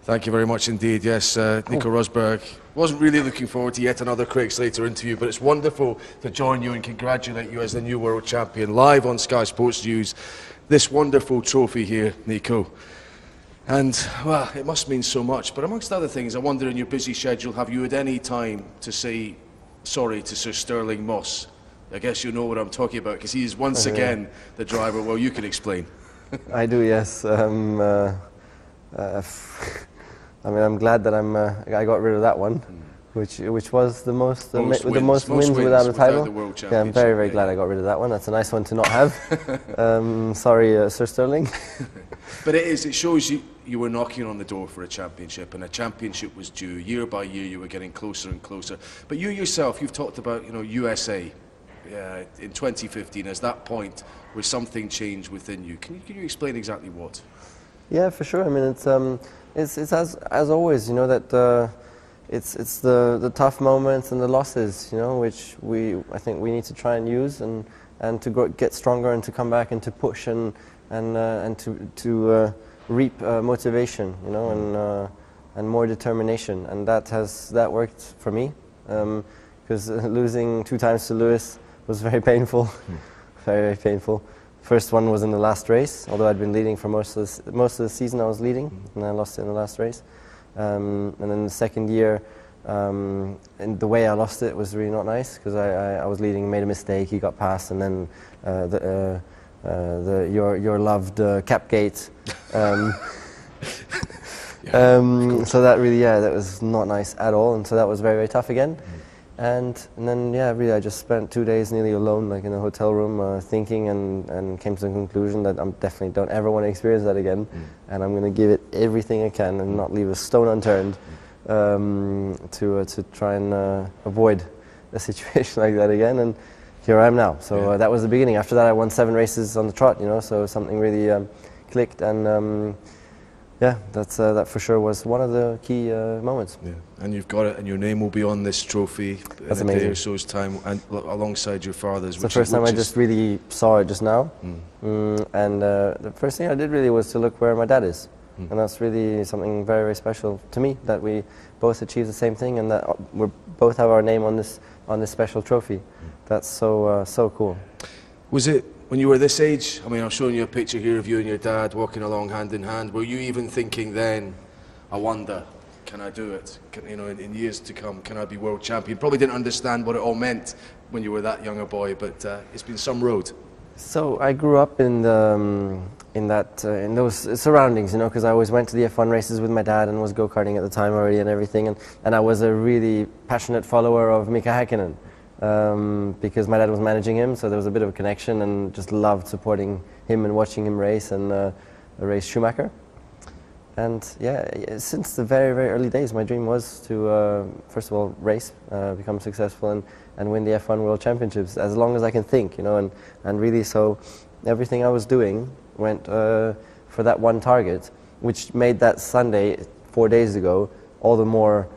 Thank you very much indeed. Yes, Nico Rosberg. Wasn't really looking forward to yet another Craig Slater interview, but it's wonderful to join you and congratulate you as the new world champion live on Sky Sports News. This wonderful trophy here, Nico. And, well, it must mean so much. But amongst other things, I wonder in your busy schedule, have you had any time to say sorry to Sir Stirling Moss? I guess you know what I'm talking about, because he is once again the driver. Well, you can explain. I do, yes. I mean, I'm glad that I got rid of that one, which was the most wins without a title. Yeah, I'm very glad I got rid of that one. That's a nice one to not have. Sorry, Sir Stirling. But it shows you were knocking on the door for a championship, and a championship was due. Year by year, you were getting closer and closer. But you yourself, you've talked about USA in 2015 as that point where something changed within you. Can you explain exactly what? Yeah, for sure. I mean, it's as always, you know, that it's the tough moments and the losses, you know, which I think we need to try and use and to get stronger and to come back and to push and to reap motivation, you know, and more determination, and that worked for me, because losing 2 times to Lewis was very painful, very painful. First one was in the last race, although I'd been leading for most of the season. I was leading, and I lost it in the last race. And then the second year, and the way I lost it was really not nice, because I was leading, made a mistake, he got past, and then your loved Capgate. So that really, that was not nice at all, and so that was very tough again. And then, really, I just spent 2 days nearly alone, like in a hotel room, thinking, and came to the conclusion that I definitely don't ever want to experience that again, and I'm going to give it everything I can and not leave a stone unturned to try and avoid a situation like that again. And here I am now. So that was the beginning. After that, I won 7 races on the trot, you know. So something really clicked, and that for sure was one of the key moments. Yeah, and you've got it, and your name will be on this trophy in a day or so's time, and alongside your father's. It's the first time I just really saw it just now, and the first thing I did really was to look where my dad is, and that's really something very special to me, that we both achieved the same thing, and that we both have our name on this special trophy. That's so cool. Was it? When you were this age, I mean, I'm showing you a picture here of you and your dad walking along hand in hand. Were you even thinking then, I wonder, can I do it? In years to come, can I be world champion? Probably didn't understand what it all meant when you were that young a boy, but it's been some road. So I grew up in those surroundings, you know, because I always went to the F1 races with my dad and was go-karting at the time already and everything, and I was a really passionate follower of Mika Häkkinen. Because my dad was managing him, so there was a bit of a connection, and just loved supporting him and watching him race and race Schumacher. And since the very early days, my dream was to first of all race, become successful, and win the F1 World Championships as long as I can think, you know, and really, so everything I was doing went for that one target, which made that Sunday 4 days ago all the more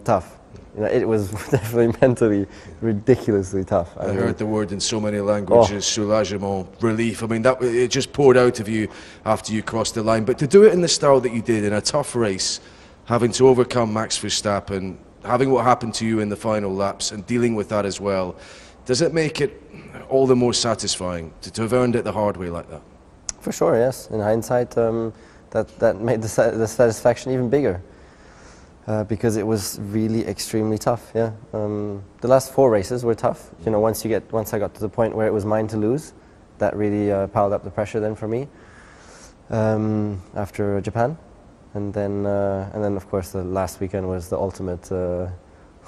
tough. You know, it was definitely mentally ridiculously tough. I heard the word in so many languages, soulagement, relief. I mean, it just poured out of you after you crossed the line. But to do it in the style that you did, in a tough race, having to overcome Max Verstappen, having what happened to you in the final laps and dealing with that as well, does it make it all the more satisfying to have earned it the hard way like that? For sure, yes. In hindsight, that made the satisfaction even bigger. Because it was really extremely tough. The last 4 races were tough. You know, once I got to the point where it was mine to lose, that really piled up the pressure then for me. After Japan, and then of course the last weekend was the ultimate. To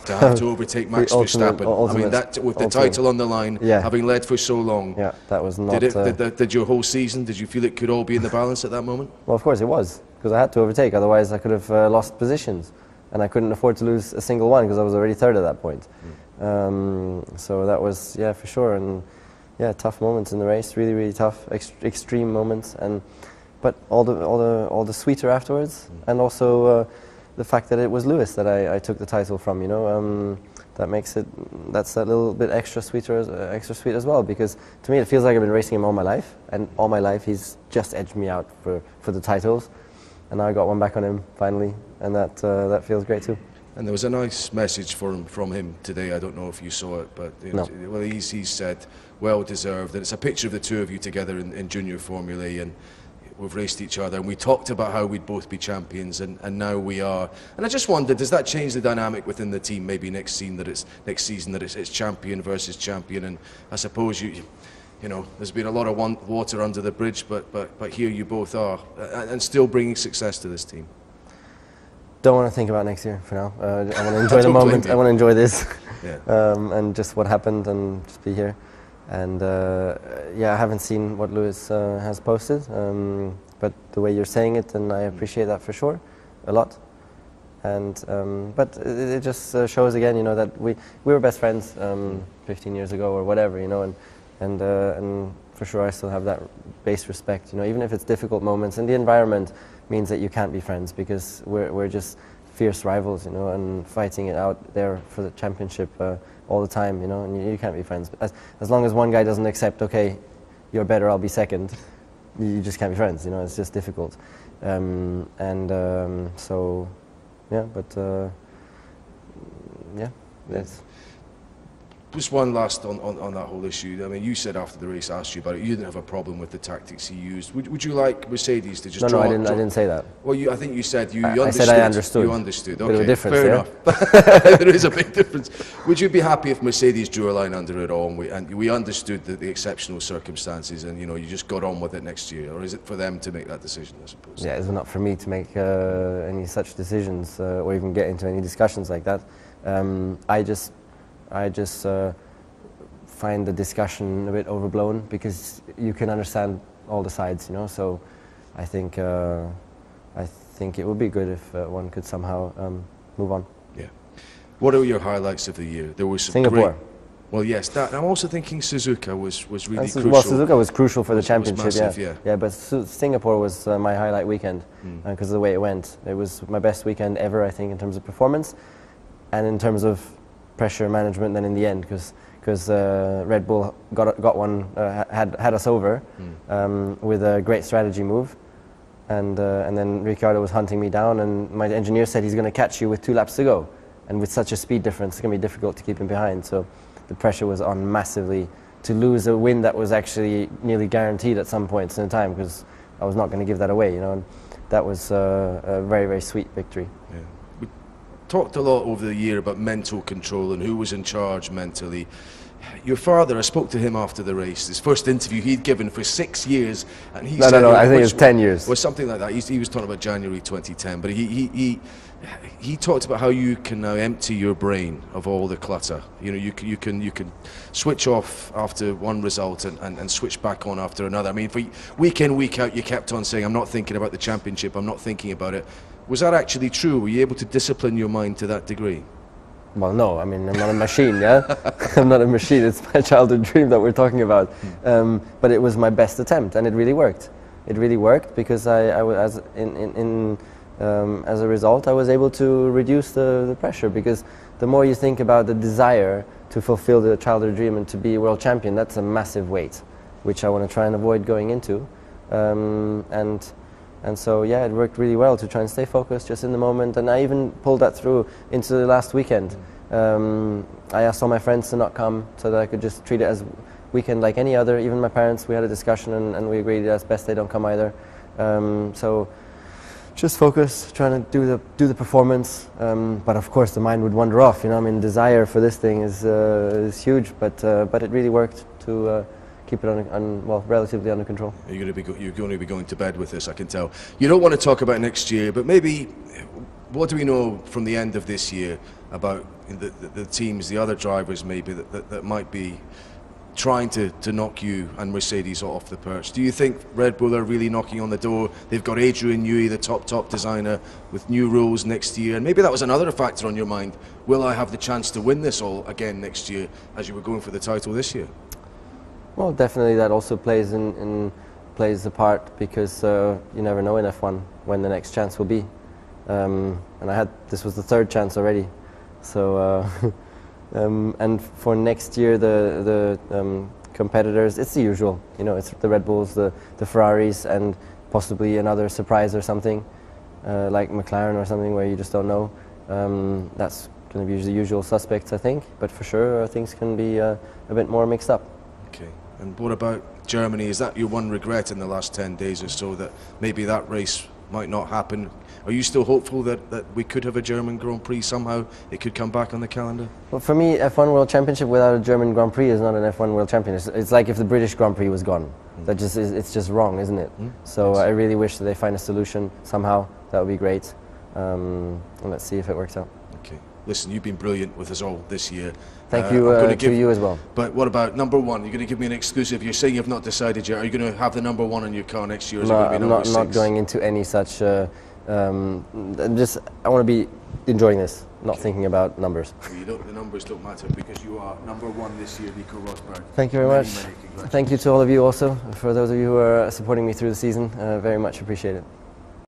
have to overtake Max Verstappen. I mean, that with the title on the line, having led for so long. Yeah, that was not. Did your whole season? Did you feel it could all be in the balance at that moment? Well, of course it was, because I had to overtake. Otherwise, I could have lost positions. And I couldn't afford to lose a single one, because I was already third at that point. So that was, for sure, and tough moments in the race, really tough, extreme moments, but all the sweeter afterwards, and also the fact that it was Lewis that I took the title from. You know, that's a little bit extra sweet as well, because to me it feels like I've been racing him all my life, and all my life he's just edged me out for the titles. and I got one back on him finally, and that feels great too. And there was a nice message from him today. I don't know if you saw it, but No. well, he said, well deserved. And it's a picture of the two of you together in junior Formula E, and we've raced each other, and we talked about how we'd both be champions, and now we are. And I just wondered, does that change the dynamic within the team? Maybe next season that it's champion versus champion. And I suppose you know, there's been a lot of water under the bridge, but here you both are, and still bringing success to this team. Don't want to think about next year for now. I want to enjoy the moment. I want to enjoy this, Yeah. And just what happened, and just be here. And yeah, I haven't seen what Lewis has posted, but the way you're saying it, and I appreciate that for sure, a lot. And but it just shows again, you know, that we were best friends 15 years ago or whatever, you know, and for sure I still have that base respect, you know, even if it's difficult moments, and the environment means that you can't be friends, because we're just fierce rivals, you know, and fighting it out there for the championship all the time, you know, and you can't be friends. But as long as one guy doesn't accept, okay, you're better, I'll be second, you just can't be friends, you know, it's just difficult. So, yeah, but yeah, that's. Just one last on that whole issue. I mean, you said after the race, I asked you about it, you didn't have a problem with the tactics he used. Would you like Mercedes to just No, I didn't say that. Well, I think you said you I understood. said I understood. You understood. Okay, Bit of a difference, fair yeah? enough. There is a big difference. Would you be happy if Mercedes drew a line under it all, and we understood the exceptional circumstances, and you know, you just got on with it next year, or is it for them to make that decision? I suppose. Yeah, it's not for me to make any such decisions or even get into any discussions like that. I just find the discussion a bit overblown, because you can understand all the sides, you know. So I think it would be good if one could somehow move on. Yeah. What are your highlights of the year? There was some Singapore. Well, yes, that. I'm also thinking Suzuka was really crucial. Well, Suzuka was crucial for the championship, massive, yeah. But Singapore was my highlight weekend because of the way it went. It was my best weekend ever, I think, in terms of performance and in terms of pressure management. Then in the end, because Red Bull had us over with a great strategy move, and then Ricciardo was hunting me down, and my engineer said he's going to catch you with 2 laps to go, and with such a speed difference, it's going to be difficult to keep him behind. So the pressure was on massively to lose a win that was actually nearly guaranteed at some points in time, because I was not going to give that away, you know. And that was a very, very sweet victory. Yeah. We talked a lot over the year about mental control and who was in charge mentally. Your father, I spoke to him after the race, his first interview he'd given for 6 years, and he said... No, I think it's 10 years. Well, something like that. He was talking about January 2010, but he talked about how you can now empty your brain of all the clutter. You know, you can switch off after one result and switch back on after another. I mean, for week in, week out, you kept on saying, I'm not thinking about the championship, I'm not thinking about it. Was that actually true? Were you able to discipline your mind to that degree? Well, no, I mean, I'm not a machine, yeah? I'm not a machine, it's my childhood dream that we're talking about. But it was my best attempt, and it really worked. It really worked, because I was, as a result, I was able to reduce the pressure, because the more you think about the desire to fulfill the childhood dream and to be a world champion, that's a massive weight, which I want to try and avoid going into. And so, yeah, it worked really well to try and stay focused just in the moment. And I even pulled that through into the last weekend. I asked all my friends to not come so that I could just treat it as weekend like any other. Even my parents, we had a discussion and we agreed it's best they don't come either. So just focus, trying to do the performance. But of course the mind would wander off, you know. I mean, desire for this thing is huge, but it really worked to keep it relatively under control. You're going to be going to bed with this, I can tell. You don't want to talk about next year, but maybe what do we know from the end of this year about the teams, the other drivers maybe that might be trying to knock you and Mercedes off the perch? Do you think Red Bull are really knocking on the door? They've got Adrian Newey, the top designer, with new rules next year, and maybe that was another factor on your mind. Will I have the chance to win this all again next year, as you were going for the title this year? Well, definitely that also plays a part, because you never know in F1 when the next chance will be. And this was the 3rd chance already. So, and for next year, the competitors, it's the usual. You know, it's the Red Bulls, the Ferraris, and possibly another surprise or something. like McLaren or something where you just don't know. That's going to be the usual suspects, I think. But for sure, things can be a bit more mixed up. Okay. And what about Germany? Is that your one regret in the last 10 days or so, that maybe that race might not happen? Are you still hopeful that we could have a German Grand Prix somehow? It could come back on the calendar? Well, for me, F1 World Championship without a German Grand Prix is not an F1 World Championship. It's like if the British Grand Prix was gone. That just it's just wrong, isn't it? So Yes. I really wish that they find a solution somehow. That would be great. And let's see if it works out. Okay. Listen, you've been brilliant with us all this year. Thank you I'm gonna to you as well. But what about number one? You're going to give me an exclusive. You're saying you've not decided yet. Are you going to have the number one in your car next year? Or is it going to be I'm number not 6? going into any such. I want to be enjoying this, not thinking about numbers. Well, the numbers don't matter because you are number one this year, Nico Rosberg. Thank you very much. Many congratulations. Thank you to all of you also, for those of you who are supporting me through the season. Very much appreciate it.